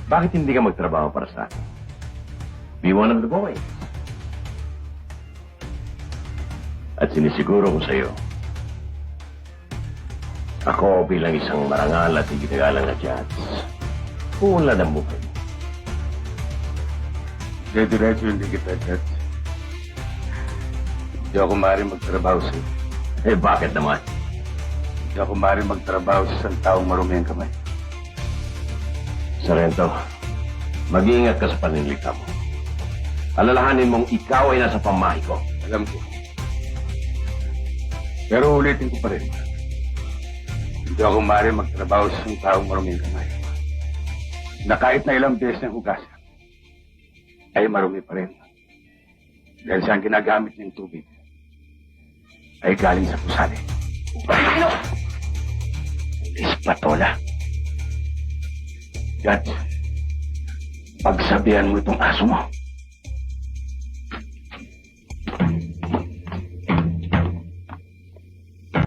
Bakit hindi ka magtrabaho para sa akin? Be one of the boys. At sinisiguro ko sa'yo, ako bilang isang marangal at iginagalang na judge, uunlad ang buhay mo. Diretso hindi kita, Dad. Hindi ako maaaring magtrabaho sa'yo. Eh, bakit naman? Hindi ako maaaring magtrabaho sa isang taong marumi ang kamay. Sarento, mag-iingat ka sa paninlikha mo. Alalahanin mong ikaw ay nasa pamahay ko. Alam ko. Pero ulitin ko pa rin. Hindi ako maaaring magtrabaho sa isang taong marumi ang kamay. Na kahit na ilang beses ng hugasan, ay marumi pa rin. Dahil saan ginagamit ng tubig, ay galing sa pusali. Ano? Espatola. Dad, pagsabihan mo itong aso mo.